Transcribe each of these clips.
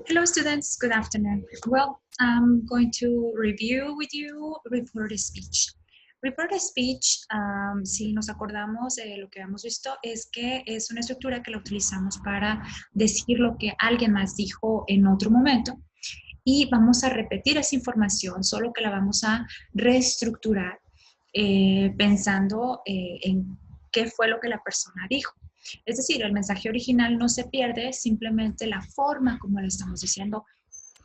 Hello students, good afternoon. Well, I'm going to review with you reported speech. Reported speech, si nos acordamos de lo que hemos visto, es que es una estructura que la utilizamos para decir lo que alguien más dijo en otro momento y vamos a repetir esa información, solo que la vamos a reestructurar pensando en qué fue lo que la persona dijo. Es decir, el mensaje original no se pierde, simplemente la forma como lo estamos diciendo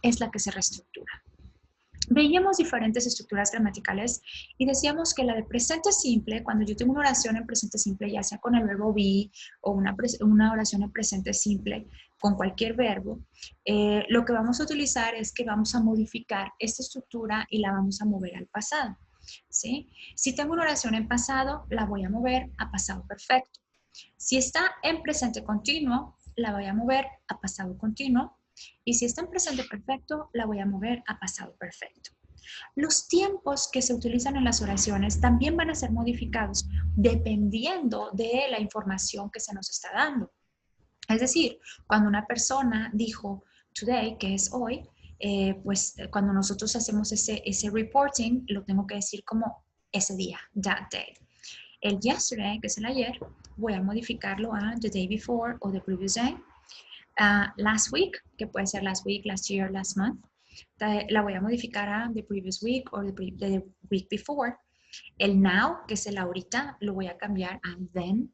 es la que se reestructura. Veíamos diferentes estructuras gramaticales y decíamos que la de presente simple, cuando yo tengo una oración en presente simple, ya sea con el verbo be o una oración en presente simple con cualquier verbo, lo que vamos a utilizar es que vamos a modificar esta estructura y la vamos a mover al pasado, ¿sí? Si tengo una oración en pasado, la voy a mover a pasado perfecto. Si está en presente continuo, la voy a mover a pasado continuo. Y si está en presente perfecto, la voy a mover a pasado perfecto. Los tiempos que se utilizan en las oraciones también van a ser modificados dependiendo de la información que se nos está dando. Es decir, cuando una persona dijo today, que es hoy, pues cuando nosotros hacemos ese reporting, lo tengo que decir como ese día, that day. El yesterday, que es el ayer, voy a modificarlo a the day before o the previous day. Last week, que puede ser last week, last year, last month, la voy a modificar a the previous week o the week before. El now, que es el ahorita, lo voy a cambiar a then.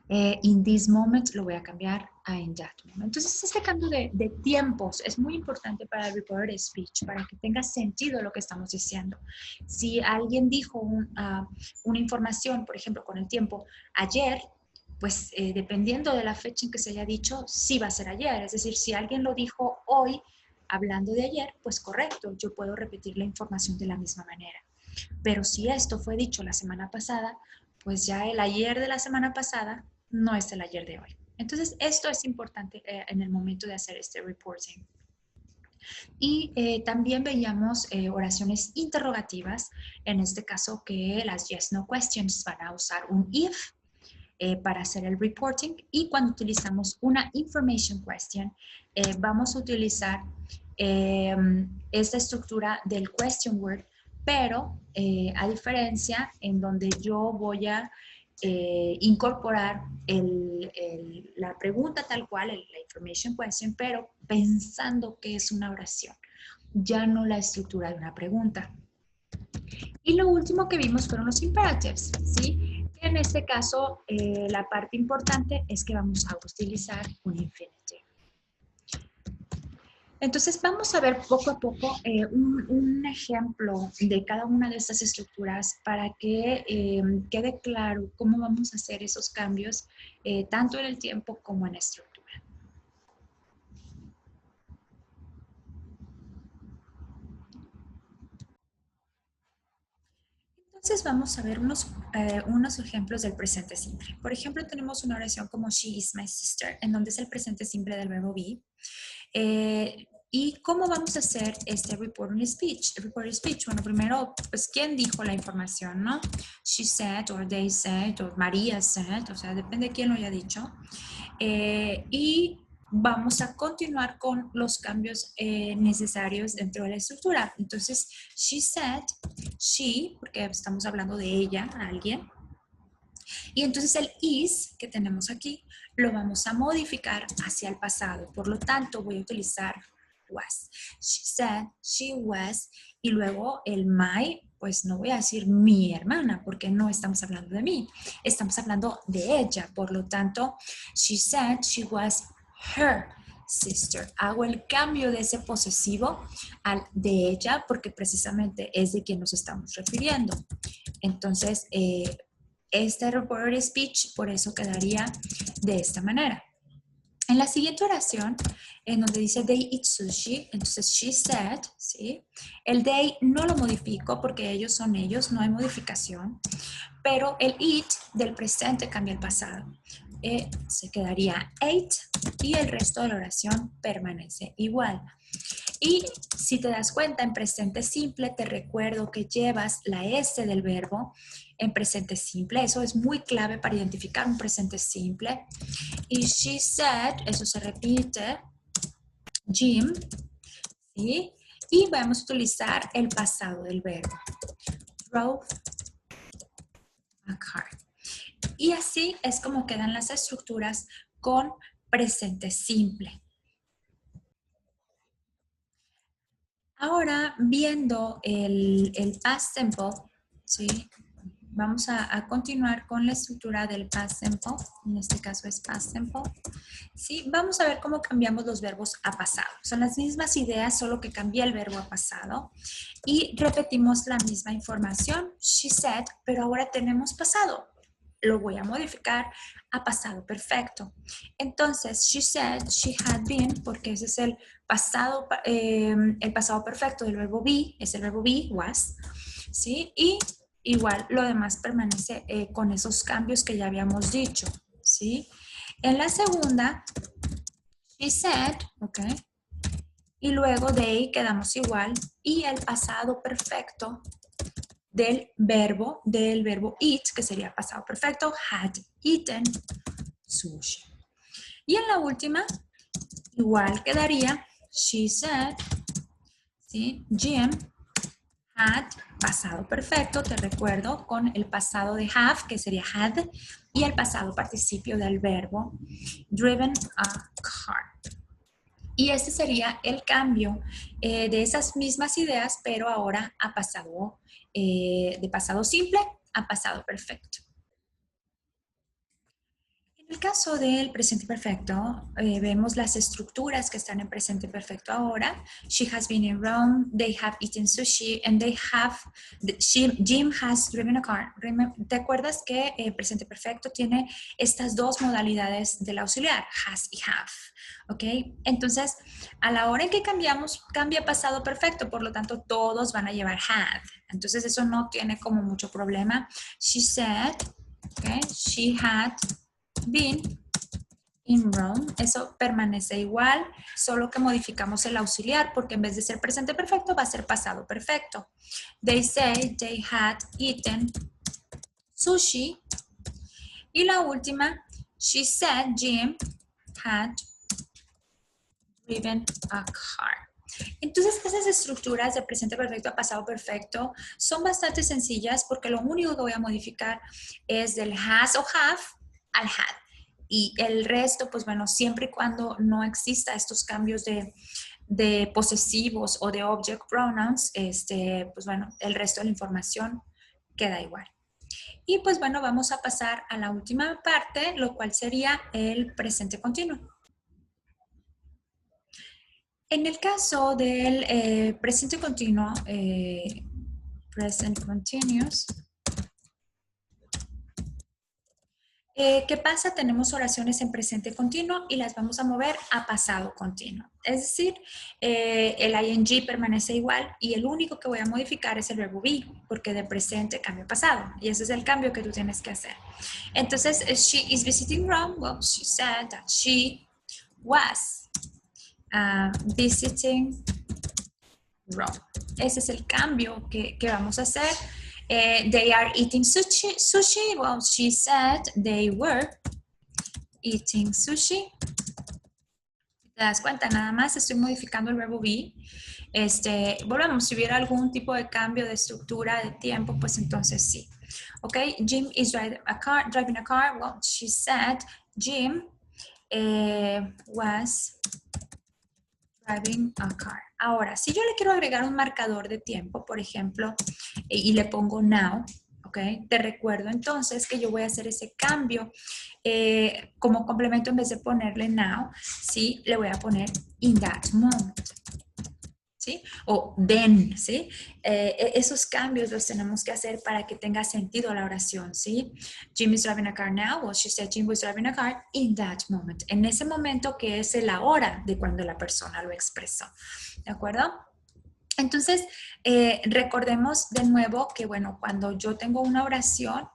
In this moment lo voy a cambiar a in that moment. Entonces, este cambio de tiempos es muy importante para el reported speech, para que tenga sentido lo que estamos diciendo. Si alguien dijo una información, por ejemplo, con el tiempo ayer, pues dependiendo de la fecha en que se haya dicho, sí va a ser ayer. Es decir, si alguien lo dijo hoy, hablando de ayer, pues correcto, yo puedo repetir la información de la misma manera. Pero si esto fue dicho la semana pasada, pues ya el ayer de la semana pasada no es el ayer de hoy. Entonces, esto es importante en el momento de hacer este reporting. Y también veíamos oraciones interrogativas, en este caso que las yes, no questions van a usar un if para hacer el reporting, y cuando utilizamos una information question, vamos a utilizar esta estructura del question word, pero a diferencia en donde yo voy a incorporar la pregunta tal cual, la information question, pero pensando que es una oración, ya no la estructura de una pregunta. Y lo último que vimos fueron los imperatives, ¿sí? En este caso, la parte importante es que vamos a utilizar un infinitive. Entonces, vamos a ver poco a poco un ejemplo de cada una de estas estructuras para que quede claro cómo vamos a hacer esos cambios, tanto en el tiempo como en la estructura. Entonces vamos a ver unos ejemplos del presente simple. Por ejemplo, tenemos una oración como she is my sister, en donde es el presente simple del verbo be. ¿Y cómo vamos a hacer este reporting speech? Reporting speech, bueno, primero, pues, ¿quién dijo la información, no? She said, or they said, or María said, o sea, depende de quién lo haya dicho. Y vamos a continuar con los cambios necesarios dentro de la estructura. Entonces, she said, she, porque estamos hablando de ella, alguien. Y entonces el is que tenemos aquí lo vamos a modificar hacia el pasado. Por lo tanto, voy a utilizar was. She said, she was. Y luego el my, pues no voy a decir mi hermana, porque no estamos hablando de mí. Estamos hablando de ella. Por lo tanto, she said she was her sister. Hago el cambio de ese posesivo al de ella, porque precisamente es de quien nos estamos refiriendo. Entonces, este reported speech, por eso quedaría de esta manera. En la siguiente oración, en donde dice they eat sushi, entonces she said, ¿sí? El they no lo modifico porque ellos son ellos, no hay modificación, pero el eat del presente cambia al pasado. Se quedaría ate y el resto de la oración permanece igual. Y si te das cuenta, en presente simple te recuerdo que llevas la S del verbo en presente simple. Eso es muy clave para identificar un presente simple. Y she said, eso se repite. Jim, ¿sí? Y vamos a utilizar el pasado del verbo. Drove a car. Y así es como quedan las estructuras con presente simple. Ahora, viendo el past simple, ¿sí? Vamos a continuar con la estructura del past simple. En este caso es past simple. ¿Sí? Vamos a ver cómo cambiamos los verbos a pasado. Son las mismas ideas, solo que cambia el verbo a pasado. Y repetimos la misma información, she said, pero ahora tenemos pasado. Lo voy a modificar a pasado perfecto. Entonces, she said she had been, porque ese es el pasado perfecto del verbo be, es el verbo be, was, ¿sí? Y igual lo demás permanece con esos cambios que ya habíamos dicho, ¿sí? En la segunda, she said, ¿ok? Y luego they quedamos igual y el pasado perfecto del verbo eat, que sería pasado perfecto, had eaten sushi. Y en la última, igual quedaría, she said, ¿sí? Jim had, pasado perfecto, te recuerdo, con el pasado de have, que sería had, y el pasado participio del verbo driven a car. Y este sería el cambio de esas mismas ideas, pero ahora a pasado, de pasado simple a pasado perfecto. En el caso del presente perfecto, vemos las estructuras que están en presente perfecto ahora. She has been in Rome, they have eaten sushi, and Jim has driven a car. ¿Te acuerdas que el presente perfecto tiene estas dos modalidades del auxiliar, has y have? ¿Ok? Entonces, a la hora en que cambiamos, cambia pasado perfecto, por lo tanto, todos van a llevar had. Entonces, eso no tiene como mucho problema. She said, okay, she had been in Rome, eso permanece igual, solo que modificamos el auxiliar porque en vez de ser presente perfecto va a ser pasado perfecto. They say they had eaten sushi. Y la última, she said Jim had driven a car. Entonces, esas estructuras de presente perfecto a pasado perfecto son bastante sencillas porque lo único que voy a modificar es del has o have al had. Y el resto, pues bueno, siempre y cuando no exista estos cambios de posesivos o de object pronouns, pues bueno, el resto de la información queda igual. Y pues bueno, vamos a pasar a la última parte, lo cual sería el presente continuo. En el caso del presente continuo, present continuous, ¿qué pasa? Tenemos oraciones en presente continuo y las vamos a mover a pasado continuo. Es decir, el ing permanece igual y el único que voy a modificar es el verbo be, porque de presente cambia a pasado. Y ese es el cambio que tú tienes que hacer. Entonces, she is visiting Rome. Well, she said that she was visiting Rome. Ese es el cambio que vamos a hacer. They are eating sushi. Well, she said they were eating sushi. ¿Te das cuenta? Nada más estoy modificando el verbo be. Volvemos, si hubiera algún tipo de cambio de estructura, de tiempo, pues entonces sí. Ok, Jim is driving a car. Well, she said Jim was driving a car. Ahora, si yo le quiero agregar un marcador de tiempo, por ejemplo, y le pongo now, ¿ok? Te recuerdo entonces que yo voy a hacer ese cambio como complemento en vez de ponerle now, ¿sí? Le voy a poner in that moment, ¿sí? O then, ¿sí? Esos cambios los tenemos que hacer para que tenga sentido la oración, ¿sí? Jim is driving a car now. Well, she said Jim was driving a car in that moment. En ese momento que es la hora de cuando la persona lo expresó, ¿de acuerdo? Entonces, recordemos de nuevo que, bueno, cuando yo tengo una oración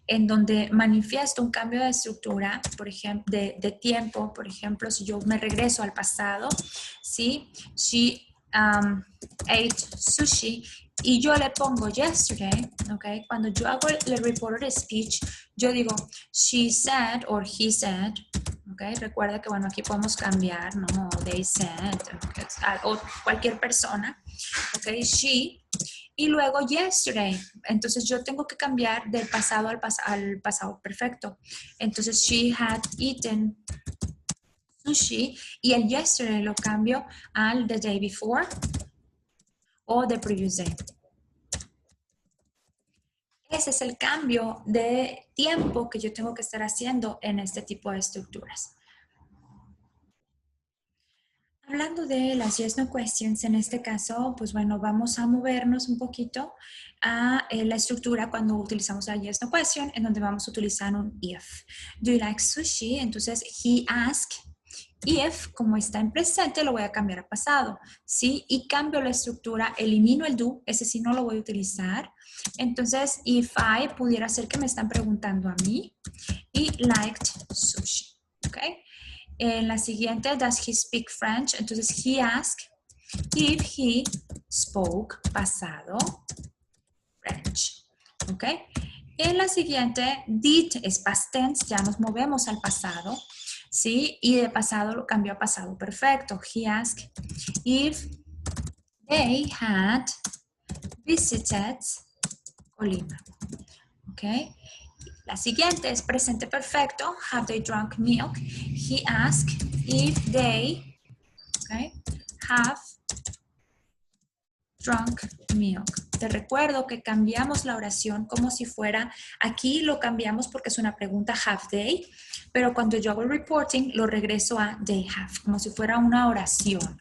en donde manifiesto un cambio de estructura, por ejemplo, de tiempo, por ejemplo, si yo me regreso al pasado, ¿sí? She ate sushi y yo le pongo yesterday, ¿ok? Cuando yo hago el reported speech, yo digo she said or he said, ¿ok? Recuerda que, bueno, aquí podemos cambiar, ¿no? They sent, o cualquier persona, ¿ok? She, y luego yesterday. Entonces yo tengo que cambiar del pasado al pasado perfecto. Entonces, she had eaten sushi, y el yesterday lo cambio al the day before o the previous day. Ese es el cambio de tiempo que yo tengo que estar haciendo en este tipo de estructuras. Hablando de las yes no questions, en este caso, pues bueno, vamos a movernos un poquito a la estructura cuando utilizamos la yes no question, en donde vamos a utilizar un if. Do you like sushi? Entonces, he asked. If, como está en presente, lo voy a cambiar a pasado, ¿sí? Y cambio la estructura, elimino el do, ese sí no lo voy a utilizar. Entonces, if I pudiera ser que me están preguntando a mí, y liked sushi, ¿ok? En la siguiente, does he speak French? Entonces, he asked if he spoke, pasado, French, ¿ok? En la siguiente, did es past tense, ya nos movemos al pasado, ¿sí? Y de pasado lo cambió a pasado perfecto. He asked if they had visited Colima, ¿ok? La siguiente es presente perfecto. Have they drunk milk? He asked if they, okay, have drunk milk. Te recuerdo que cambiamos la oración como si fuera, aquí lo cambiamos porque es una pregunta have they, pero cuando yo hago el reporting lo regreso a they have, como si fuera una oración.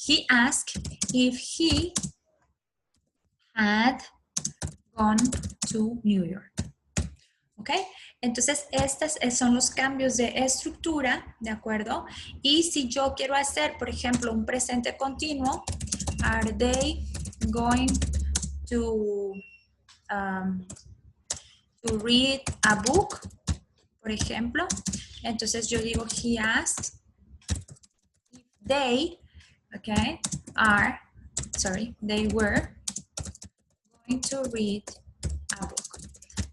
He asked if he had gone to New York. ¿Ok? Entonces, estos son los cambios de estructura, ¿de acuerdo? Y si yo quiero hacer, por ejemplo, un presente continuo, are they going to read a book, por ejemplo? Entonces yo digo, he asked if they, okay, they were going to read a book.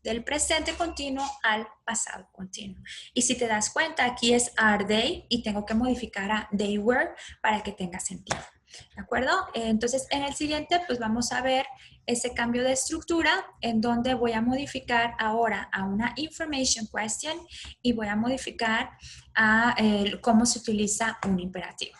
Del presente continuo al pasado continuo. Y si te das cuenta, aquí es are they y tengo que modificar a they were para que tenga sentido. ¿De acuerdo? Entonces, en el siguiente, pues vamos a ver ese cambio de estructura en donde voy a modificar ahora a una information question y voy a modificar a cómo se utiliza un imperativo.